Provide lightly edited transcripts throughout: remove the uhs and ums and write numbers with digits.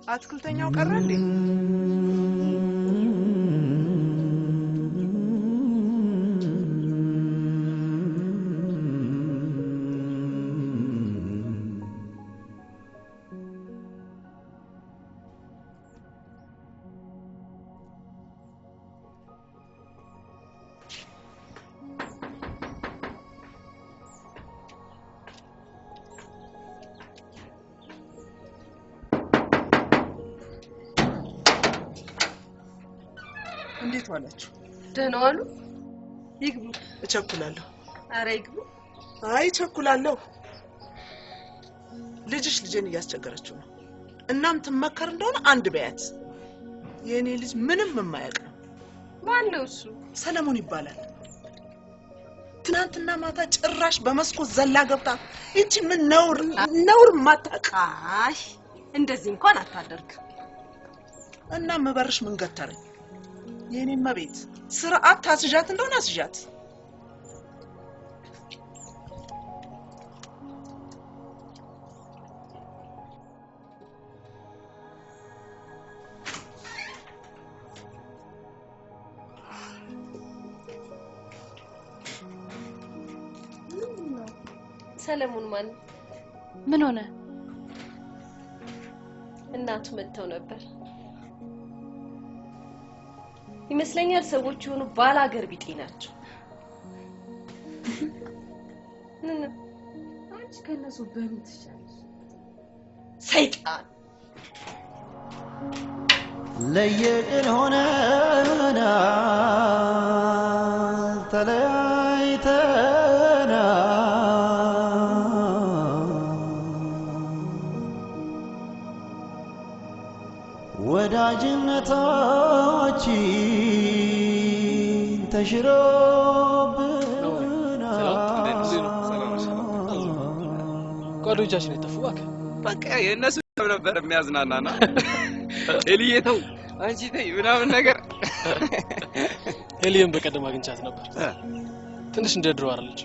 አትክልተኛው ቀረ እንዴ? እንዴት ዋላችሁ? ደህና ዋሉ? ይግቡ። እቸኩላለሁ። አረ ይግቡ። አይ እቸኩላለሁ። ልጅሽ ልጄን እያስቸገረችው ነው። እናም ትመከር እንደሆነ አንድ በያት። የኔ ልጅ ምንም የማያውቅ ነው። ማን ነው እሱ? ሰለሞን ይባላል። ትናንትና ማታ ጭራሽ በመስኮት ዘላ ገብታ እቺ ምን ነውር ማታውቅ። አይ እንደዚህ እንኳን አታደርግ። እና መበርሽ ምን ገተረኝ? የኔ መቤት ስርዓት ታስጃት እንደሆነ አስጃት። ሰለሞን ማን? ምን ሆነ? እናቱ መተው ነበር ይመስለኛል። ሰዎች የሆኑ ባላገር ቢጤ ናቸው። አንቺ ከነሱ በምን ትሻለሽ? ሰይጣን ለየቅል ሆነና ተለያይተና ወዳጅነታችን ተሽሮብና ጓዶቻችን የተፈዋከ በቃ የነሱ ነበር የሚያዝናናና ኤሊየተው አንቺ ተይ ምናምን ነገር ኤሊየን በቀደም አግኝቻት ነበር። ትንሽ እንደድሮ አይደለች።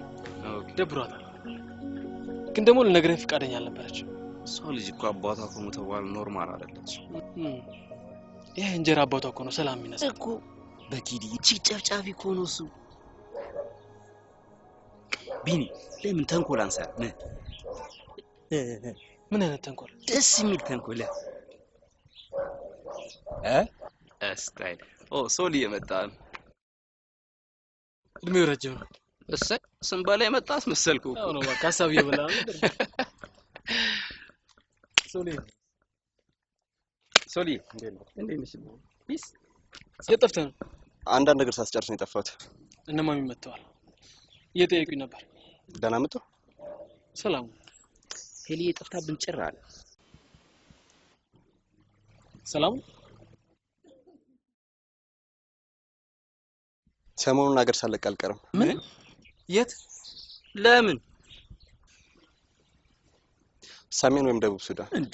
ደብሯታል። ግን ደግሞ ለነገረኝ ፍቃደኛ አልነበረች። ሰው ልጅ እኮ አባቷ ከሞተዋል ኖርማል አይደለች። ይሄ እንጀራ አባቷ እኮ ነው ሰላም የሚነሳ እኮ በኪዲ ጭጨፍጫፊ እኮ ነው እሱ። ቢኒ ለምን ተንኮል አንሰራ? ምን አይነት ተንኮል? ደስ የሚል ተንኮል ስታይል ሶሊ የመጣን እድሜው ረጅም ነው። እሰይ ስንበላ የመጣስ መሰልኩ እኮ ነው። በቃ ሐሳብ እየበላ ነው። ሶሊ እንዴት ነሽ? ፒስ የጠፍተህ ነው? አንዳንድ ነገር ሳስጨርስ ነው የጠፋሁት። እነማሚ መጥተዋል። እየጠየቁኝ ነበር። ደህና መጡ? ሰላም። ሄሊ የጠፍታብን ጭር አለ። ሰላም። ሰሞኑን ሀገር ሳለቅ አልቀርም። ምን? የት? ለምን? ሰሜን ወይም ደቡብ ሱዳን። እንዴ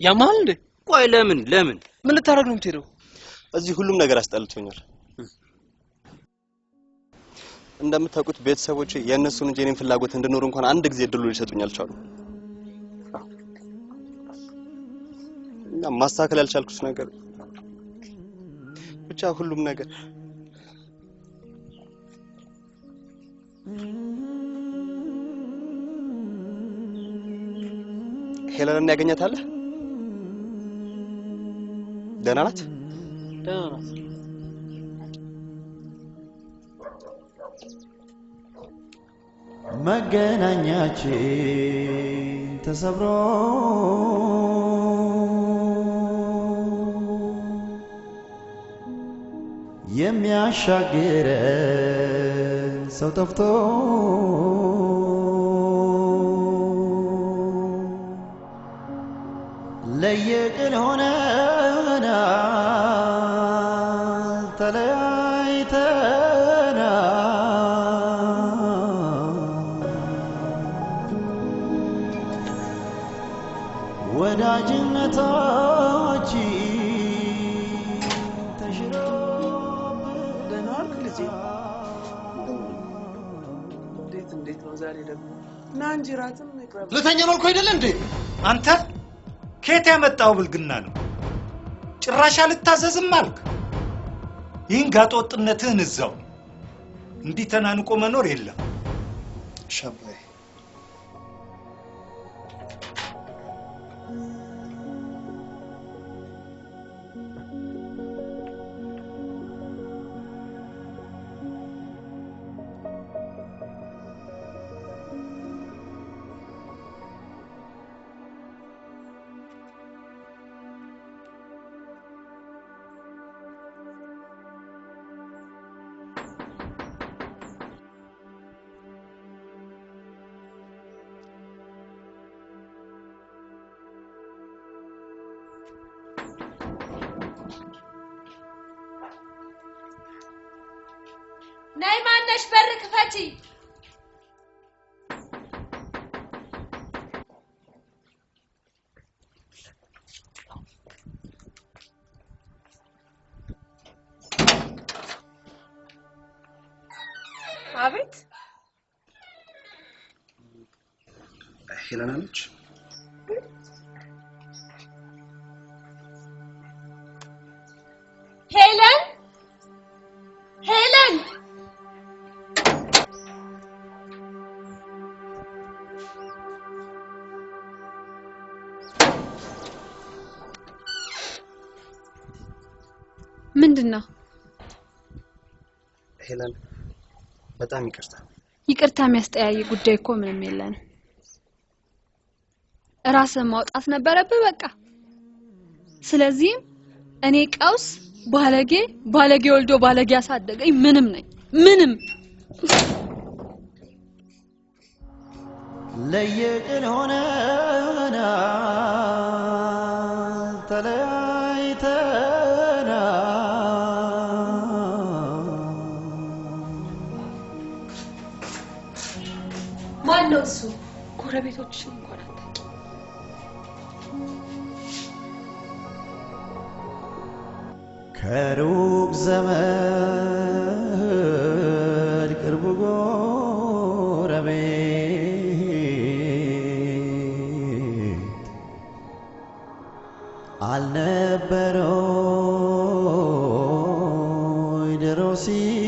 ያማል እንዴ? ቆይ ለምን ምን ልታረግ ነው የምትሄደው? እዚህ ሁሉም ነገር አስጠልቶኛል። እንደምታውቁት ቤተሰቦቼ የእነሱን እንጂ የኔን ፍላጎት እንድኖር እንኳን አንድ ጊዜ እድሉ ሊሰጡኝ አልቻሉም። እና ማስተካከል ያልቻልኩት ነገር ብቻ ሁሉም ነገር ሄለንን ያገኛታለህ? ደህና ናት? ደህና ናት። መገናኛችን ተሰብሮ የሚያሻግረን ሰው ጠፍቶ ለየቅል ሆነና ተለያይተና ወዳጅነታችን ደህና ዋልክ ልጄ? እንዴት ነው ዛሬ ደግሞ? ና እንጂ እራትም ይቅረብ። ለተኛ መልኩ አይደለ እንዴ? አንተ ከየት ያመጣው ብልግና ነው? ጭራሽ አልታዘዝም አልክ? ይህን ጋጠወጥነትህን እዛው እንዲህ ተናንቆ መኖር የለም። ሻባይ ነይ ማነሽ በር ክፈቺ አቤት ሄለን አለች ሄለን ሄለን ምንድነው? ሄለን በጣም ይቅርታ የሚያስጠያይ ጉዳይ እኮ ምንም የለንም። ራስን ማውጣት ነበረብህ በቃ። ስለዚህ እኔ ቀውስ ባለጌ ወልዶ ባለጌ ያሳደገኝ ምንም ነኝ ምንም ለየቅል ሆነና ተለያይተና ማነው እሱ? ጎረቤቶችሽን እንኳን አታውቂ። ከሩቅ ዘመድ ቅርብ ጎረቤት አልነበረው ድሮ ሲተረት